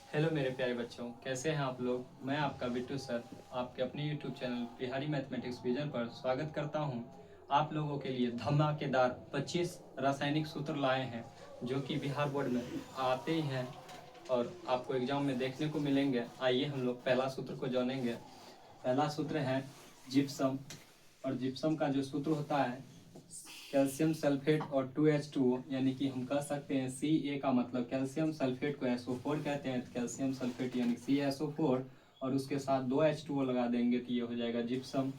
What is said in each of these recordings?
Hello मेरे प्यारे बच्चों, कैसे हैं आप लोग। मैं आपका बिट्टू सर आपके अपने YouTube channel Bihari mathematics vision पर स्वागत करता हूं। आप लोगों के लिए धमाकेदार 25 रासायनिक सूत्र लाए हैं जो कि बिहार बोर्ड में आते ही हैं और आपको एग्जाम में देखने को मिलेंगे। आइए हम लोग पहला सूत्र को जानेंगे। पहला सूत्र है जिप्सम। और जिप्सम का जो सूत्र होता है कैल्शियम सल्फेट और 2H2O, यानी कि हम कह सकते हैं Ca का मतलब कैल्शियम सल्फेट को SO4 कहते हैं, तो कैल्शियम सल्फेट यानी CaSO4 और उसके साथ 2H2O लगा देंगे तो ये हो जाएगा जिप्सम।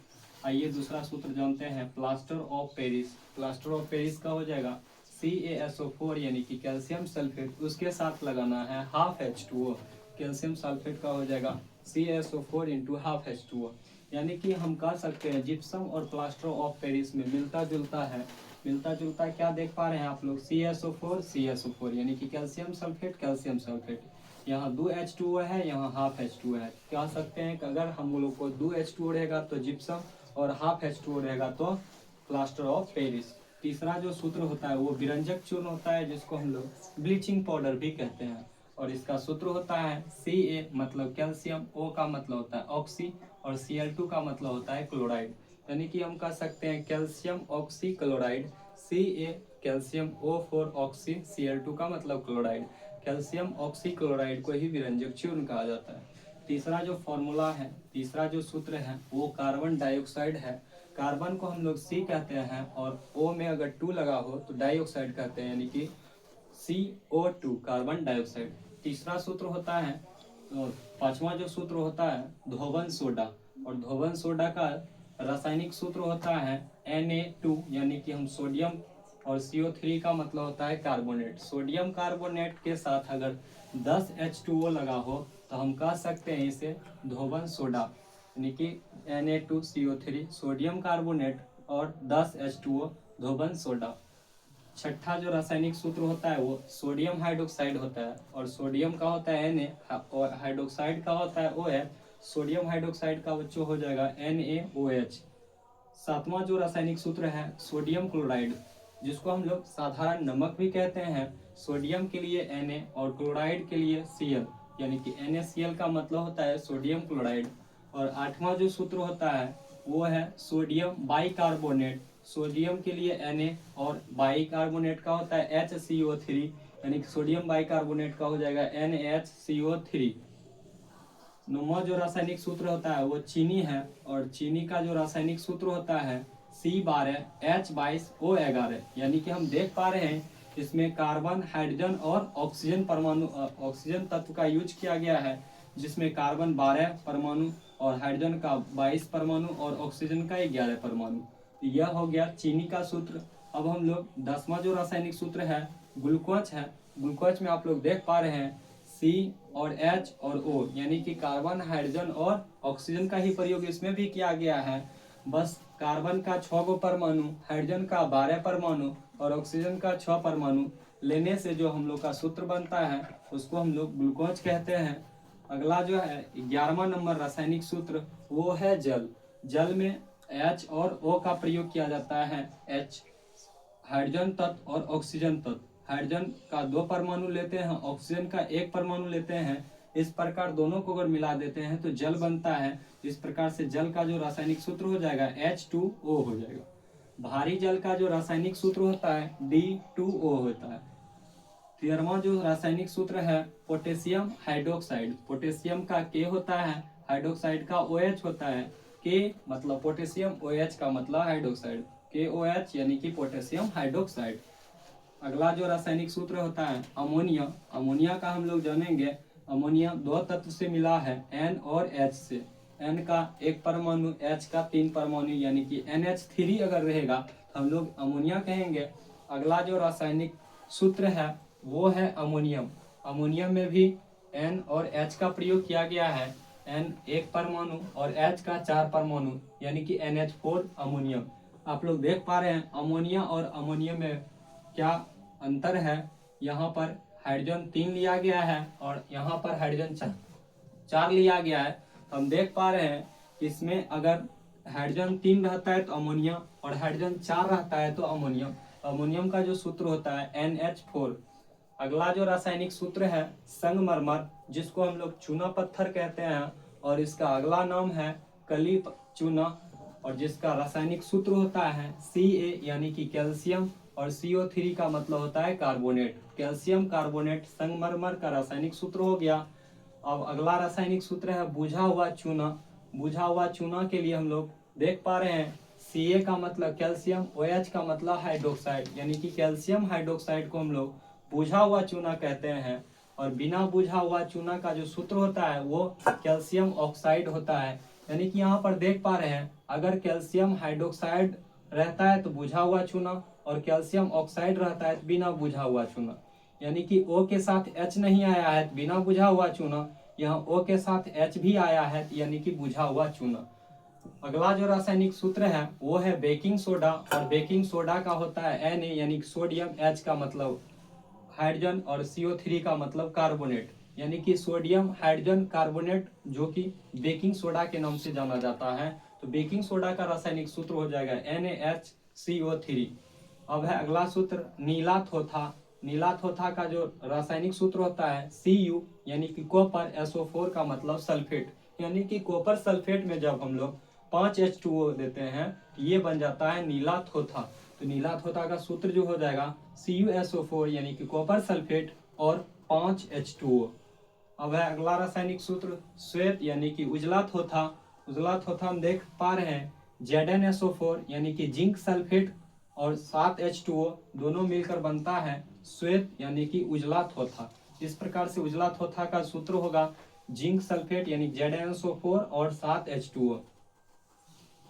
आइए दूसरा सूत्र जानते हैं plaster of Paris. Plaster of Paris का हो जाएगा CaSO4 यानी कि कैल्शियम सल्फेट, उसके साथ लगाना है हाफ H2O। कैल्शियम सल्फेट का हो जाएगा CaSO4 इंटू हाफ H2O। यानी कि हम कह सकते हैं जिप्सम और प्लास्टर ऑफ पेरिस में मिलता जुलता है। मिलता जुलता क्या देख पा रहे हैं आप लोग, CaSO4 यानी कि कैल्शियम सल्फेट। यहाँ 2H2O है, यहाँ हाफ H2O है। कह सकते हैं कि अगर हम लोग को 2H2O रहेगा तो जिप्सम और हाफ H2O रहेगा तो प्लास्टर ऑफ पेरिस। तीसरा जो सूत्र होता है वो विरंजक चूर्ण होता है जिसको हम लोग ब्लीचिंग पाउडर भी कहते हैं। और इसका सूत्र होता है Ca मतलब कैल्शियम, O का मतलब होता है ऑक्सी और Cl2 का मतलब होता है क्लोराइड। यानी कि हम कह सकते हैं calcium oxy chloride Ca calcium O4 oxy Cl2 का मतलब क्लोराइड। कैल्शियम ऑक्सी क्लोराइड को ही विरंजक चूर्ण कहा जाता है। तीसरा जो फॉर्मूला है, तीसरा जो सूत्र है वो कार्बन डाइऑक्साइड है। कार्बन को हम लोग C कहते हैं और O में अगर 2 लगा हो तो डाइऑक्साइड कहते हैं, यानी कि CO2 कार्बन डाइऑक्साइड। तीसरा सूत्र होता है और पांचवा जो सूत्र होता है धोवन सोडा। और धोवन सोडा का रासायनिक सूत्र होता है Na2 यानी कि हम सोडियम और CO3 का मतलब होता है कार्बोनेट। सोडियम कार्बोनेट के साथ अगर 10H2O लगा हो तो हम कह सकते हैं इसे धोवन सोडा, यानी कि Na2CO3 सोडियम कार्बोनेट और 10H2O धोवन सोडा। छठा जो रासायनिक सूत्र होता है वो सोडियम हाइड्रोक्साइड होता है और सोडियम का होता है Na और हाइड्रोक्साइड का होता है OH। सोडियम हाइड्रोक्साइड का बच्चों हो जाएगा NaOH। सातवां जो रासायनिक सूत्र है सोडियम क्लोराइड, जिसको हम लोग साधारण नमक भी कहते हैं। सोडियम के लिए Na और क्लोराइड के लिए Cl, यानी कि NaCl का मतलब होता है सोडियम क्लोराइड। और आठवां जो सूत्र होता है वो है सोडियम बाइकार्बोनेट। सोडियम के लिए Na और बाइकार्बोनेट का होता है HCO3, यानी कि सोडियम बाइकार्बोनेट का हो जाएगा NaCO3। नौवां जो रासायनिक सूत्र होता है वो चीनी है और चीनी का जो रासायनिक सूत्र होता है C12H22O11, यानी कि हम देख पा रहे हैं इसमें कार्बन हाइड्रोजन और ऑक्सीजन परमाणु ऑक्सीजन तत्व का यूज किया गया है, जिसमें कार्बन 12 परमाणु और हाइड्रोजन का 22 परमाणु और ऑक्सीजन का 11 परमाणु। यह हो गया चीनी का सूत्र। अब हम लोग 10वां जो रासायनिक सूत्र है ग्लूकोज है। ग्लूकोज में आप लोग देख पा रहे हैं C और H और O, यानी कि कार्बन हाइड्रोजन और ऑक्सीजन का ही प्रयोग इसमें भी किया गया है। बस कार्बन का 6 गो परमाणु, हाइड्रोजन का 12 परमाणु और ऑक्सीजन का 6 परमाणु लेने से जो हम लोग का सूत्र बनता है उसको हम लोग ग्लूकोज कहते हैं। अगला जो है 11वां नंबर रासायनिक सूत्र वो है जल। जल में H और O का प्रयोग किया जाता है। H हाइड्रोजन तत्व और ऑक्सीजन तत्व, हाइड्रोजन का 2 परमाणु लेते हैं, ऑक्सीजन का 1 परमाणु लेते हैं। इस प्रकार दोनों को अगर मिला देते हैं तो जल बनता है। इस प्रकार से जल का जो रासायनिक सूत्र हो जाएगा H2O हो जाएगा। भारी जल का जो रासायनिक सूत्र होता है D2O होता है। 13वां जो रासायनिक सूत्र है पोटेशियम हाइड्रोक्साइड। पोटेशियम का K होता है, हाइड्रोक्साइड का OH होता है। K मतलब पोटेशियम, OH का मतलब हाइड्रोक्साइड, KOH यानी कि पोटेशियम हाइड्रोक्साइड। अगला जो रासायनिक सूत्र होता है अमोनिया। अमोनिया का हम लोग जानेंगे। अमोनिया 2 तत्व से मिला है N और H से। N का 1 परमाणु, H का 3 परमाणु, यानी कि NH3 अगर रहेगा तो हम लोग अमोनिया कहेंगे। अगला जो रासायनिक सूत्र है वो है अमोनियम। अमोनियम में भी N और H का प्रयोग किया गया है। N 1 परमाणु और H का 4 परमाणु, यानी कि NH4 अमोनियम। आप लोग देख पा रहे हैं अमोनिया और अमोनियम में क्या अंतर है। यहाँ पर हाइड्रोजन 3 लिया गया है और यहाँ पर हाइड्रोजन 4 लिया गया है। हम देख पा रहे हैं इसमें अगर हाइड्रोजन 3 रहता है तो अमोनिया और हाइड्रोजन 4 रहता है तो अमोनियम। अमोनियम का जो सूत्र होता है NH4। अगला जो रासायनिक सूत्र है संगमरमर, जिसको हम लोग चूना पत्थर कहते हैं, और इसका अगला नाम है कली चूना, और जिसका रासायनिक सूत्र होता है Ca यानी कि कैल्शियम, और CO3 का मतलब होता है कार्बोनेट। कैल्शियम कार्बोनेट संगमरमर का रासायनिक सूत्र हो गया। अब अगला रासायनिक सूत्र है बुझा हुआ चूना। बुझा हुआ चूना के लिए हम लोग देख पा रहे हैं Ca का मतलब कैल्शियम, OH का मतलब हाइड्रोक्साइड, यानी कि कैल्शियम हाइड्रोक्साइड को हम लोग बुझा हुआ चूना कहते हैं। और बिना बुझा हुआ चूना का जो सूत्र होता है वो कैल्शियम ऑक्साइड होता है। यानी कि यहाँ पर देख पा रहे हैं अगर कैल्शियम हाइड्रोक्साइड रहता है तो बुझा हुआ चूना, और कैल्शियम ऑक्साइड रहता है तो बिना बुझा हुआ चूना। यानी कि O के साथ H नहीं आया है तो बिना बुझा हुआ चूना, यहाँ O के साथ H भी आया है यानी कि बुझा हुआ चूना। अगला जो रासायनिक सूत्र है वो है बेकिंग सोडा, और बेकिंग सोडा का होता है Na यानी कि सोडियम, H का मतलब हाइड्रोजन, और CO3 का मतलब कार्बोनेट, यानी कि सोडियम हाइड्रोजन कार्बोनेट, जो कि बेकिंग सोडा के नाम से जाना जाता है। तो बेकिंग सोडा का रासायनिक सूत्र हो जाएगा NaHCO3। अब है अगला सूत्र नीला थोथा। नीला थोथा का जो रासायनिक सूत्र होता है Cu यानी कि कॉपर, SO4 का मतलब सल्फेट, यानी कि कॉपर सल्फेट में जब हम लोग 5H2O देते हैं ये बन जाता है नीला थोथा। तो नीला थोथा का सूत्र जो हो जाएगा CuSO4 यानी कि कॉपर सल्फेट और 5H2O। अब है अगला रासायनिक सूत्र श्वेत यानी कि उजला थोथा। उजला थोथा हम देख पा रहे हैं ZnSO4 यानी कि जिंक सल्फेट और 7H2O दोनों मिलकर बनता है श्वेत यानी कि उजला थोथा। इस प्रकार से उजला थोथा का सूत्र होगा जिंक सल्फेट यानी ZnSO4 और 7H2O।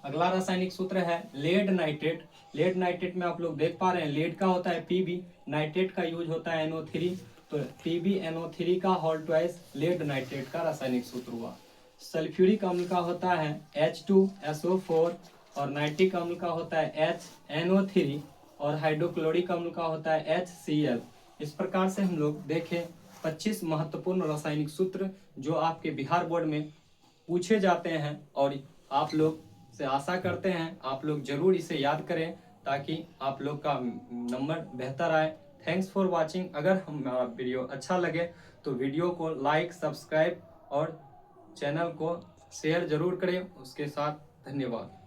अगला रासायनिक सूत्र है लेड नाइट्रेट। लेड नाइट्रेट में आप लोग देख पा रहे हैं लेड का होता है Pb, नाइट्रेट का यूज होता है NO3, तो PbNO3 का होल ट्वाइस लेड नाइट्रेट का रासायनिक सूत्र हुआ। सल्फ्यूरिक अम्ल का होता है H2SO4, और नाइट्रिक अम्ल का होता है HNO3, और हाइड्रोक्लोरिक अम्ल का होता है HCl। इस प्रकार से हम लोग देखें 25 महत्वपूर्ण रासायनिक सूत्र जो आपके बिहार बोर्ड में पूछे जाते हैं, और आप लोग से आशा करते हैं आप लोग जरूर इसे याद करें ताकि आप लोग का नंबर बेहतर आए। Thanks for watching. अगर हमारा वीडियो अच्छा लगे तो वीडियो को लाइक, सब्सक्राइब और चैनल को शेयर जरूर करें। उसके साथ धन्यवाद।